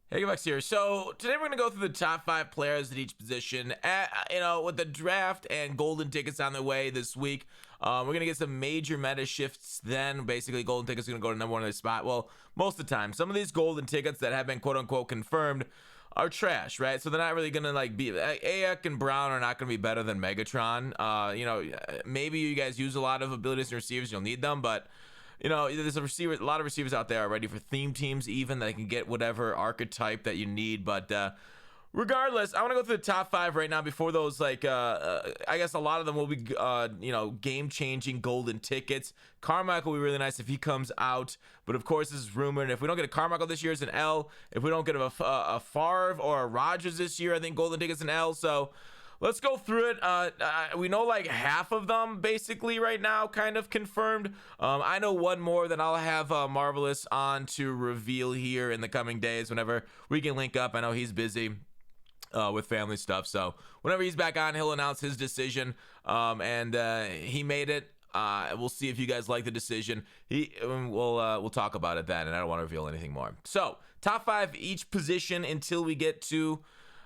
Hey, Max here. So today we're gonna go through the top 5 players at each position. With the draft and golden tickets on their way this week, we're gonna get some major meta shifts. Then basically, golden tickets are gonna go to number one in their spot. Well, most of the time, some of these golden tickets that have been quote unquote confirmed are trash, right? So they're not really gonna be Aeneas and Brown are not gonna be better than Megatron. Maybe you guys use a lot of abilities and receivers, you'll need them, but there's a lot of receivers out there already for theme teams, even that can get whatever archetype that you need. But regardless, I want to go through the top 5 right now before those. I guess a lot of them will be, game-changing golden tickets. Carmichael will be really nice if he comes out, but of course this is rumored. If we don't get a Carmichael this year, it's an L. If we don't get a Favre or a Rodgers this year, I think golden ticket's an L. So let's go through it. We know like half of them basically right now kind of confirmed. I know one more that I'll have Marvelous on to reveal here in the coming days whenever we can link up. I know he's busy with family stuff, so whenever he's back on, he'll announce his decision, and he made it. We'll see if you guys like the decision. We'll talk about it then, and I don't want to reveal anything more. So top 5 each position until we get to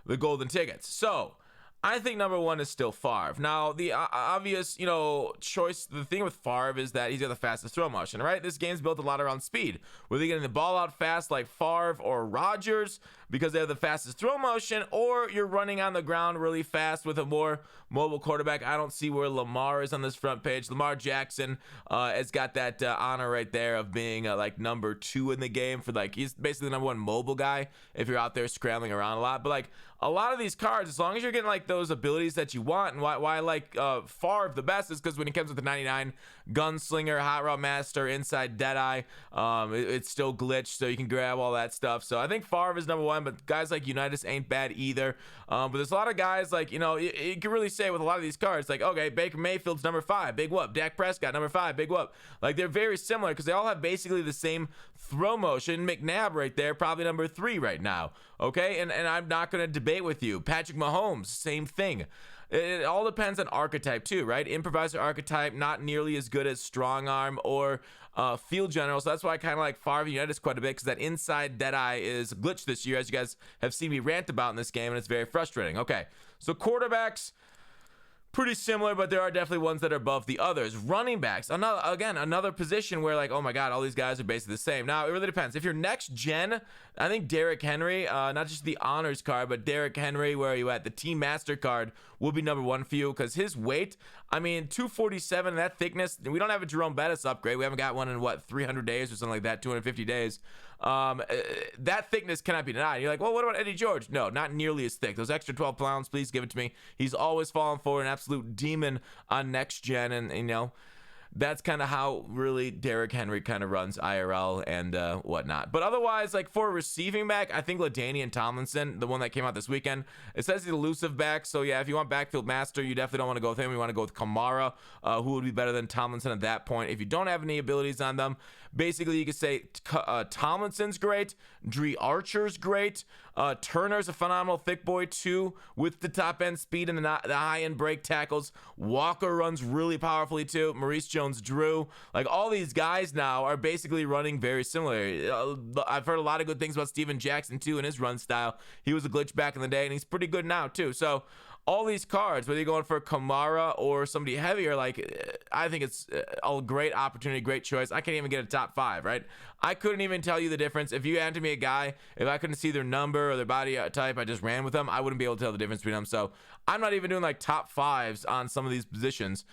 the golden tickets. So I think number 1 is still Favre. Now, the obvious, choice, the thing with Favre is that he's got the fastest throw motion, right? This game's built a lot around speed. Whether you're getting the ball out fast like Favre or Rodgers because they have the fastest throw motion, or you're running on the ground really fast with a more mobile quarterback. I don't see where Lamar is on this front page. Lamar Jackson has got that honor right there of being number 2 in the game for he's basically the number 1 mobile guy if you're out there scrambling around a lot. But a lot of these cards, as long as you're getting those abilities that you want, and why I like Favre the best is because when he comes with the 99 gunslinger, hot route master, inside deadeye, it's still glitched, so you can grab all that stuff. So I think Favre is number 1, but guys like Unitas ain't bad either. But there's a lot of guys you can really say with a lot of these cards, okay, Baker Mayfield's number 5, big whoop. Dak Prescott number 5, big whoop. They're very similar because they all have basically the same throw motion. McNabb right there, probably number 3 right now. Okay, and I'm not going to debate with you. Patrick Mahomes, same thing. It all depends on archetype too, right? Improviser archetype, not nearly as good as strong arm or field general. So that's why I kind of like Favre Unitas quite a bit, because that inside deadeye is glitched this year, as you guys have seen me rant about in this game, and it's very frustrating. Okay, so quarterbacks, pretty similar, but there are definitely ones that are above the others. Running backs, another position where oh my god, all these guys are basically the same. Now it really depends. If you're next gen, I think Derrick Henry, not just the honors card, but Derrick Henry, where are you at? The Team Master card will be number 1 for you, because his weight, 247, that thickness. We don't have a Jerome Bettis upgrade. We haven't got one in 300 days or something like that, 250 days. That thickness cannot be denied. You're like, well, what about Eddie George? No, not nearly as thick. Those extra 12 pounds, please give it to me. He's always falling for an absolute demon on next gen, and that's kind of how really Derrick Henry kind of runs IRL and whatnot. But otherwise, for a receiving back, I think LaDainian Tomlinson, the one that came out this weekend, it says he's elusive back. So yeah, if you want backfield master, you definitely don't want to go with him. You want to go with Kamara, who would be better than Tomlinson at that point. If you don't have any abilities on them, basically you could say Tomlinson's great, Dree Archer's great, Turner's a phenomenal thick boy too, with the top end speed and the high end break tackles. Walker runs really powerfully too. Maurice Jones-Drew, all these guys now are basically running very similar. I've heard a lot of good things about Steven Jackson too and his run style. He was a glitch back in the day, and he's pretty good now too. So all these cards, whether you're going for Kamara or somebody heavier, I think it's a great opportunity, great choice. I can't even get a top 5, right? I couldn't even tell you the difference. If you handed me a guy, if I couldn't see their number or their body type, I just ran with them, I wouldn't be able to tell the difference between them. So I'm not even doing top 5s on some of these positions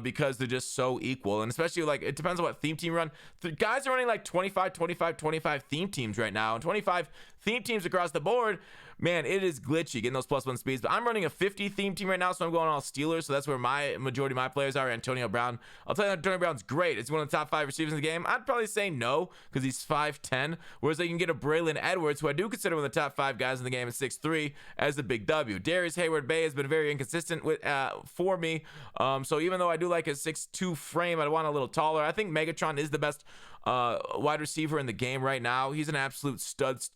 because they're just so equal. And especially it depends on what theme team run. The guys are running 25 theme teams right now, and 25 theme teams across the board. Man, it is glitchy getting those +1 speeds. But I'm running a 50 theme team right now, so I'm going all Steelers. So that's where my majority of my players are. Antonio Brown, I'll tell you, Antonio Brown's great. Is he one of the top 5 receivers in the game? I'd probably say no, because he's 5'10". Whereas they can get a Braylon Edwards, who I do consider one of the top 5 guys in the game at 6'3", as a big W. Darius Hayward-Bay has been very inconsistent for me. So even though I do like his 6'2" frame, I want a little taller. I think Megatron is the best wide receiver in the game right now. He's an absolute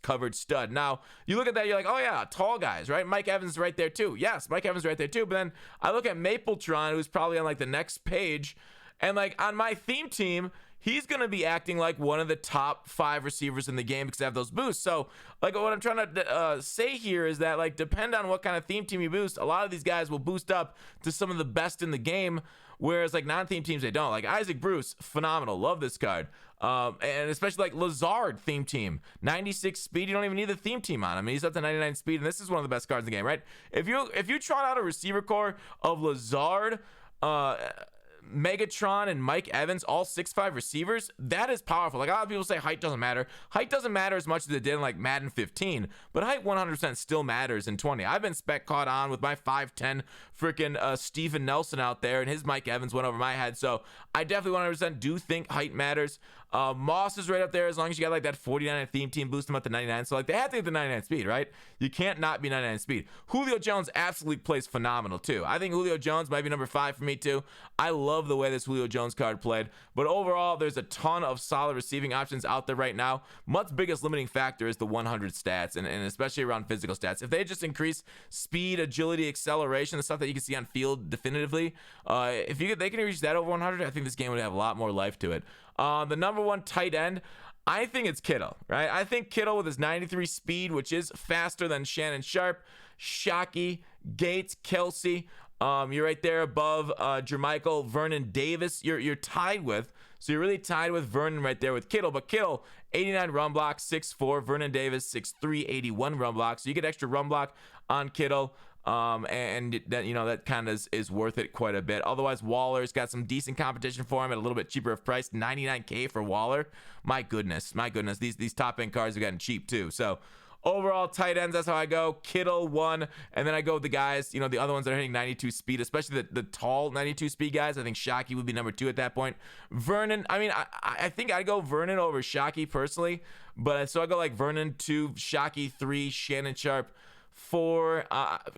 covered stud. Now you look at that, you're like, oh yeah, tall guys, right? Mike Evans right there too. Yes, Mike Evans right there too. But then I look at Mapletron, who's probably on the next page, and on my theme team, he's going to be acting like one of the top 5 receivers in the game because they have those boosts. So, like, what I'm trying to say here is that, like, depend on what kind of theme team you boost. A lot of these guys will boost up to some of the best in the game, whereas, like, non-theme teams, they don't. Like, Isaac Bruce, phenomenal. Love this card. And especially, like, Lazard theme team. 96 speed, you don't even need the theme team on him. He's up to 99 speed, and this is one of the best cards in the game, right? If you trot out a receiver core of Lazard, Megatron, and Mike Evans, all 6'5 receivers, that is powerful. Like, a lot of people say height doesn't matter. Height doesn't matter as much as it did in, like, Madden 15, but height 100% still matters in 20. I've been spec caught on with my 5'10 freaking Steven Nelson out there, and his Mike Evans went over my head, so I definitely 100% do think height matters. Moss is right up there as long as you got, like, that 49 theme team, boost him up to 99. So, like, they have to get the 99 speed, right? You can't not be 99 speed. Julio Jones absolutely plays phenomenal, too. I think Julio Jones might be number 5 for me, too. I love the way this Julio Jones card played. But overall, there's a ton of solid receiving options out there right now. Mutt's biggest limiting factor is the 100 stats, and especially around physical stats. If they just increase speed, agility, acceleration, the stuff that you can see on field definitively, if they can reach that over 100, I think this game would have a lot more life to it. The number 1 tight end, I think it's Kittle, right? I think Kittle with his 93 speed, which is faster than Shannon Sharp, Shockey, Gates, Kelsey. You're right there above Jermichael, Vernon Davis. You're tied with. So you're really tied with Vernon right there with Kittle. But Kittle, 89 run block, 6'4". Vernon Davis, 6'3", 81 run block. So you get extra run block on Kittle. And that, that kind of is worth it quite a bit. Otherwise, Waller's got some decent competition for him at a little bit cheaper of price. $99K for Waller. My goodness. These top end cards are getting cheap too. So overall, tight ends, that's how I go. Kittle 1, and then I go with the guys, the other ones that are hitting 92 speed, especially the tall 92 speed guys. I think Shockey would be number 2 at that point. Vernon, I think I'd go Vernon over Shockey personally, but so I go like Vernon 2, Shockey 3, Shannon Sharp 4,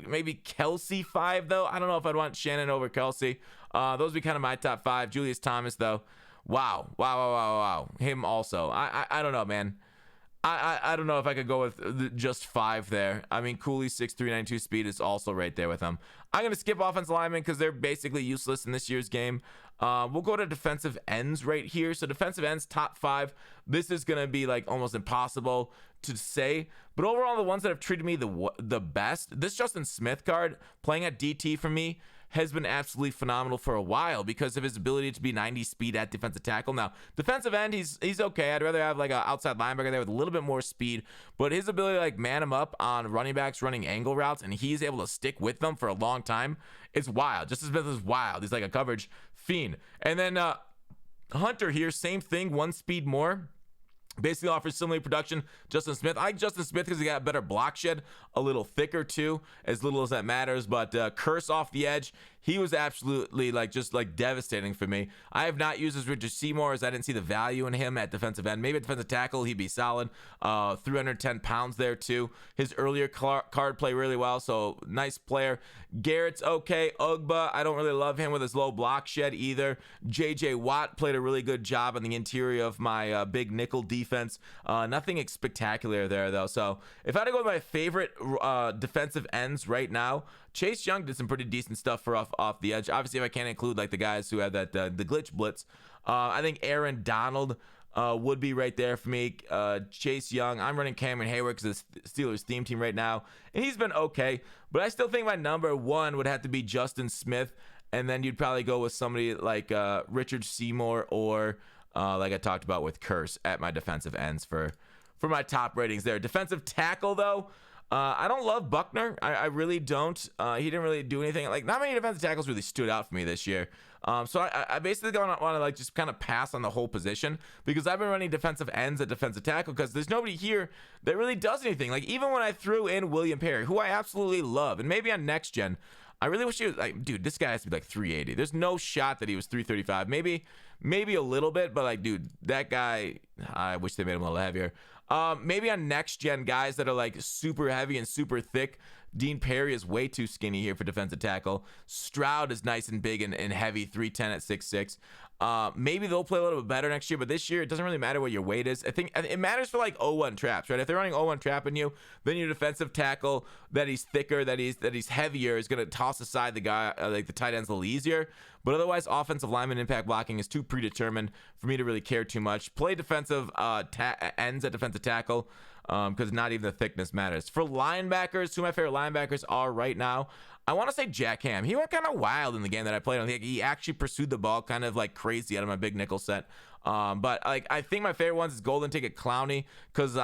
maybe Kelsey 5 though. I don't know if I'd want Shannon over Kelsey. Those would be kind of my top 5. Julius Thomas though, wow. Him also. I don't know, man. I don't know if I could go with just 5 there. I mean, Cooley 6'3", 92 speed is also right there with him. I'm going to skip offensive linemen because they're basically useless in this year's game. We'll go to defensive ends right here. So defensive ends, top 5. This is going to be like almost impossible to say. But overall, the ones that have treated me the best, this Justin Smith card playing at DT for me has been absolutely phenomenal for a while because of his ability to be 90 speed at defensive tackle. Now, defensive end, he's okay. I'd rather have like an outside linebacker there with a little bit more speed, but his ability to like man him up on running backs running angle routes, and he's able to stick with them for a long time, it's wild. Justin Smith is wild. He's like a coverage fiend. And then Hunter here, same thing, 1 speed more. Basically offers similar production. Justin Smith, I like Justin Smith because he got a better block shed, a little thicker too, as little as that matters. But Curse off the edge, he was absolutely just devastating for me. I have not used his Richard Seymour as I didn't see the value in him at defensive end. Maybe at defensive tackle, he'd be solid. 310 pounds there too. His earlier card play really well, so nice player. Garrett's okay. Ugba, I don't really love him with his low block shed either. JJ Watt played a really good job on the interior of my big nickel defense. Nothing spectacular there though. So if I had to go with my favorite defensive ends right now, Chase Young did some pretty decent stuff for off the edge. Obviously, if I can't include like the guys who had that the glitch blitz, I think Aaron Donald would be right there for me. Chase Young, I'm running Cameron Hayward because it's the Steelers theme team right now, and he's been okay. But I still think my number 1 would have to be Justin Smith, and then you'd probably go with somebody like Richard Seymour or like I talked about with Curse at my defensive ends for my top ratings there. Defensive tackle though, I don't love Buckner. I really don't. He didn't really do anything. Like, not many defensive tackles really stood out for me this year. So I basically want to like just kind of pass on the whole position because I've been running defensive ends at defensive tackle because there's nobody here that really does anything. Like, even when I threw in William Perry, who I absolutely love, and maybe on next gen, I really wish he was like, dude, this guy has to be like 380. There's no shot that he was 335. Maybe a little bit, but like, dude, that guy, I wish they made him a little heavier. Maybe on next gen guys that are like super heavy and super thick. Dean Perry is way too skinny here for defensive tackle. Stroud is nice and big and heavy, 310 at 6'6". Maybe they'll play a little bit better next year, but this year it doesn't really matter what your weight is. I think it matters for like 0-1 traps, right? If they're running 0-1 trapping you, then your defensive tackle that he's thicker, that he's heavier is going to toss aside the guy like the tight ends a little easier. but otherwise offensive lineman impact blocking is too predetermined for me to really care too much. Play defensive ends at defensive tackle, because not even the thickness matters. For linebackers, who my favorite linebackers are right now, I want to say Jack Ham. He went kind of wild in the game that I played on. He actually pursued the ball kind of like crazy out of my big nickel set. But like, I think my favorite ones is Golden Ticket Clowney, because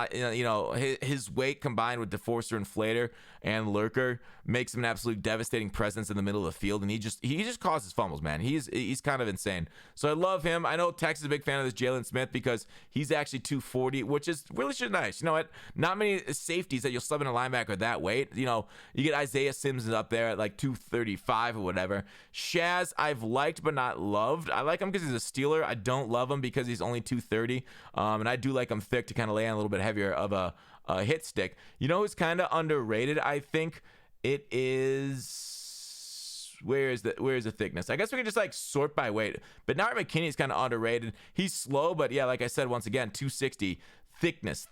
his weight combined with DeForcer Inflator and Lurker makes him an absolute devastating presence in the middle of the field, and he just causes fumbles, man. He's kind of insane. So I love him. I know Tex is a big fan of this Jalen Smith because he's actually 240, which is really nice. You know what? Not many safeties that you'll sub in a linebacker that weight. You know, you get Isaiah Sims up there at like 235 or whatever. Shaz I've liked but not loved. I like him because he's a Steeler. I don't love him because he's only 230, and I do like him thick to kind of lay on a little bit heavier of a hit stick. You know who's kind of underrated? I think it is, where is the thickness? I guess we can just like sort by weight. But Bernard McKinney is kind of underrated. He's slow, but yeah, like I said, once again, 260 thickness.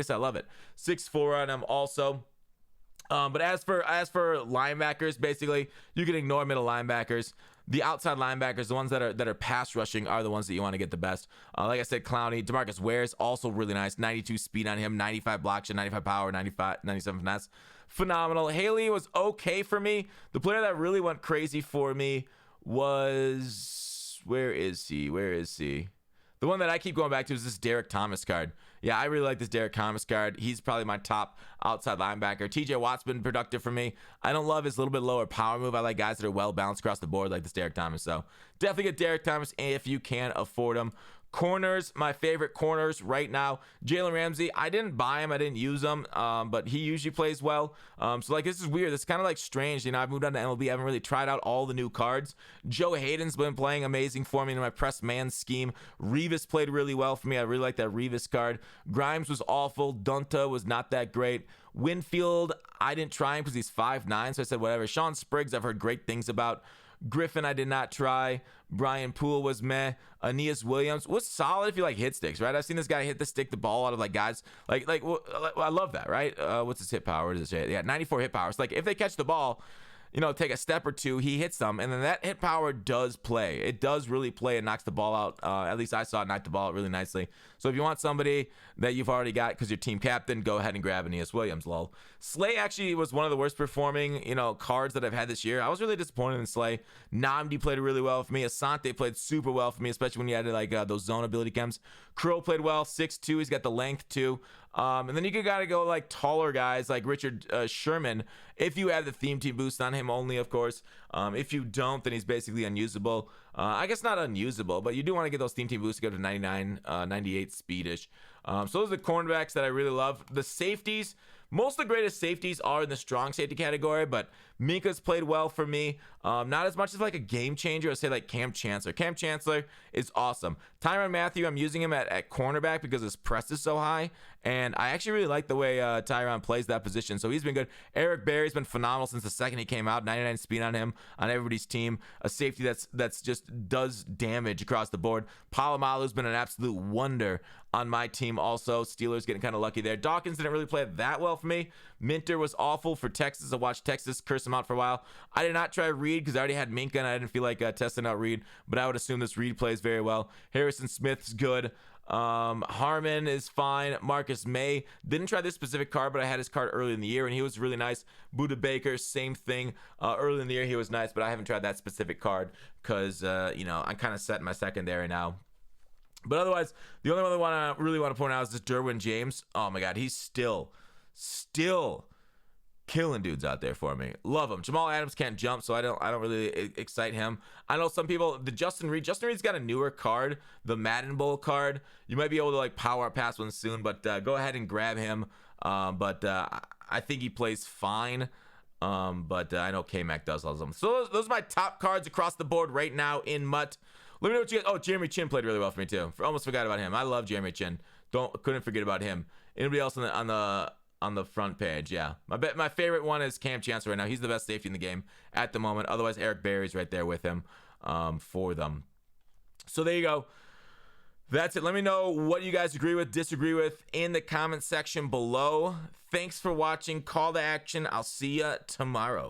I love it. 6'4" on him also. But as for linebackers, basically, you can ignore middle linebackers. The outside linebackers, the ones that are pass rushing, are the ones that you want to get the best. Like I said, Clowney, DeMarcus Ware's also really nice. 92 speed on him, 95 block shot, 95 power, 97 finesse. Phenomenal. Haley was okay for me. The player that really went crazy for me was, where is he? The one that I keep going back to is this Derek Thomas card. Yeah, I really like this Derek Thomas card. He's probably my top outside linebacker. TJ Watt's been productive for me. I don't love his little bit lower power move. I like guys that are well balanced across the board like this Derek Thomas. So definitely get Derek Thomas if you can afford him. Corners, my favorite corners right now, Jalen Ramsey. I didn't buy him, I didn't use him, but he usually plays well. So like, this is weird. This is kind of like strange. You know, I've moved on to MLB. I haven't really tried out all the new cards. Joe Hayden's been playing amazing for me in my press man scheme. Revis played really well for me. I really like that Revis card. Grimes was awful. Dunta was not that great. Winfield, I didn't try him because he's 5'9", so I said whatever. Sean Spriggs, I've heard great things about. Griffin, I did not try. Brian Poole was meh. Aeneas Williams was solid if you like hit sticks, right? I've seen this guy hit the ball out of like guys like I love that, right? What's his hit power? What does it say? Yeah, 94 hit power. It's like if they catch the ball, you know, take a step or two, he hits them, and then that hit power does play. It does really play and knocks the ball out. At least I saw it knock the ball out really nicely. So if you want somebody that you've already got because you're team captain, go ahead and grab Aeneas Williams, lol. Slay actually was one of the worst performing, cards that I've had this year. I was really disappointed in Slay. Namdi played really well for me. Asante played super well for me, especially when you added like those zone ability chems. Crow played well, 6'2". He's got the length too. And then you gotta go like taller guys like Richard Sherman if you add the theme team boost on him only, of course. If you don't, then he's basically unusable. I guess not unusable, but you do want to get those theme team boosts to go to 99, 98 speedish. So those are the cornerbacks that I really love. The safeties, most of the greatest safeties are in the strong safety category, but Minka's played well for me. Not as much as like a game changer. I'd say like Cam Chancellor. Cam Chancellor is awesome. Tyrann Mathieu, I'm using him at cornerback because his press is so high, and I actually really like the way Tyrann plays that position, so he's been good. Eric Berry's been phenomenal since the second he came out. 99 speed on him on everybody's team. A safety that's just does damage across the board. Palomalu's been an absolute wonder on my team also. Steelers getting kind of lucky there. Dawkins didn't really play that well for me. Minter was awful for Texas. I watched Texas curse him out for a while. I did not try Reed because I already had Minka and I didn't feel like testing out Reed, but I would assume this Reed plays very well. Harrison Smith's good. Harmon is fine. Marcus May, didn't try this specific card, but I had his card early in the year and he was really nice. Buda Baker, same thing. Early in the year he was nice, but I haven't tried that specific card because I'm kind of set in my secondary now. But otherwise, the only one I really want to point out is this Derwin James. Oh my god, he's still killing dudes out there for me. Love him. Jamal Adams can't jump, so I don't really excite him. I know some people, the Justin Reed's got a newer card, the Madden Bowl card. You might be able to like power up past one soon, but go ahead and grab him. But I think he plays fine. But I know K-Mac does love them. So those are my top cards across the board right now in MUT. Let me know what you guys. Oh, Jeremy Chin played really well for me too. Almost forgot about him. I love Jeremy Chin. Couldn't forget about him. Anybody else on the front page? Yeah, my favorite one is Cam Chancellor right now. He's the best safety in the game at the moment. Otherwise, Eric Berry's right there with him for them. So there you go. That's it. Let me know what you guys agree with, disagree with in the comment section below. Thanks for watching. Call to action. I'll see you tomorrow.